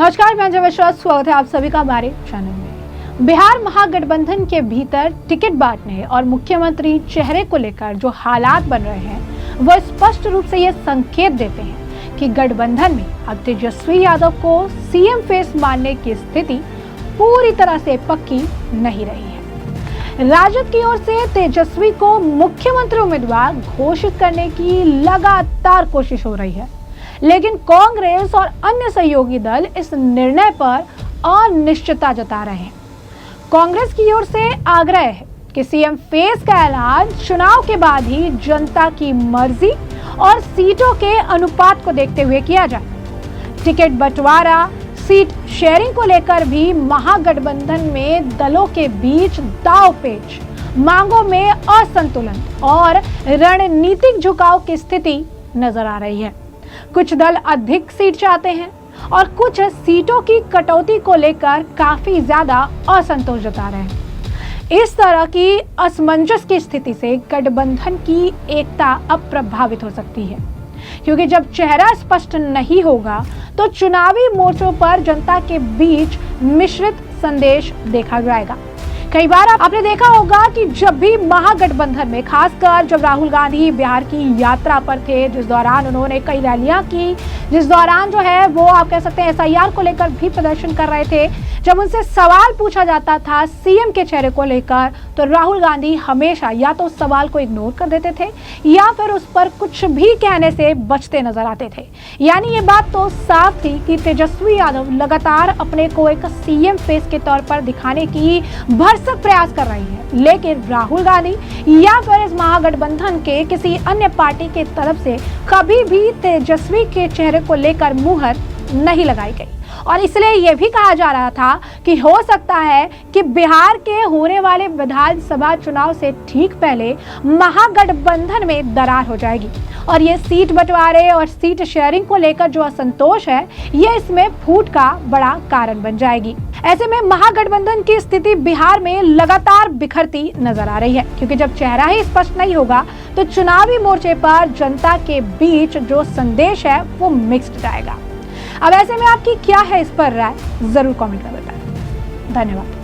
नमस्कार, मैं अंजू विश्वास, स्वागत है आप सभी का हमारे चैनल में। बिहार महागठबंधन के भीतर टिकट बांटने और मुख्यमंत्री चेहरे को लेकर जो हालात बन रहे हैं वो स्पष्ट रूप से ये संकेत देते हैं कि गठबंधन में अब तेजस्वी यादव को सीएम फेस मानने की स्थिति पूरी तरह से पक्की नहीं रही है। राजद की ओर से तेजस्वी को मुख्यमंत्री उम्मीदवार घोषित करने की लगातार कोशिश हो रही है, लेकिन कांग्रेस और अन्य सहयोगी दल इस निर्णय पर अनिश्चितता जता रहे हैं। कांग्रेस की ओर से आग्रह है कि सीएम फेस का ऐलान चुनाव के बाद ही जनता की मर्जी और सीटों के अनुपात को देखते हुए किया जाए। टिकट बंटवारा, सीट शेयरिंग को लेकर भी महागठबंधन में दलों के बीच दांव-पेच, मांगों में असंतुलन और रणनीतिक झुकाव की स्थिति नजर आ रही है। कुछ दल अधिक सीट चाहते हैं और कुछ सीटों की कटौती को लेकर काफी ज्यादा असंतोष जता रहे हैं। इस तरह की असमंजस की स्थिति से गठबंधन की एकता अब प्रभावित हो सकती है, क्योंकि जब चेहरा स्पष्ट नहीं होगा तो चुनावी मोर्चों पर जनता के बीच मिश्रित संदेश देखा जाएगा। कई बार आपने देखा होगा कि जब भी महागठबंधन में, खासकर जब राहुल गांधी बिहार की यात्रा पर थे, जिस दौरान उन्होंने कई रैलियां की, जिस दौरान जो है वो आप कह सकते हैं एसआईआर को लेकर भी प्रदर्शन कर रहे थे, जब उनसे सवाल पूछा जाता था सीएम के चेहरे को लेकर, तो राहुल गांधी हमेशा या तो उस सवाल को इग्नोर कर देते थे या फिर उस पर कुछ भी कहने से बचते नजर आते थे। यानी ये बात तो साफ थी कि तेजस्वी यादव लगातार अपने को एक सीएम फेस के तौर पर दिखाने की भरसक प्रयास कर रही है, लेकिन राहुल गांधी या फिर इस महागठबंधन के किसी अन्य पार्टी के तरफ से कभी भी तेजस्वी के चेहरे को लेकर मुहर नहीं लगाई गई। और इसलिए यह भी कहा जा रहा था कि हो सकता है कि बिहार के होने वाले विधानसभा चुनाव से ठीक पहले महागठबंधन में दरार हो जाएगी और ये सीट बंटवारे और सीट शेयरिंग को लेकर जो असंतोष है, ये इसमें फूट का बड़ा कारण बन जाएगी। ऐसे में महागठबंधन की स्थिति बिहार में लगातार बिखरती नजर आ रही है, क्योंकि जब चेहरा ही स्पष्ट नहीं होगा तो चुनावी मोर्चे पर जनता के बीच जो संदेश है वो मिक्स्ड जाएगा। अब ऐसे में आपकी क्या है इस पर राय, जरूर कमेंट कर बताएं। धन्यवाद।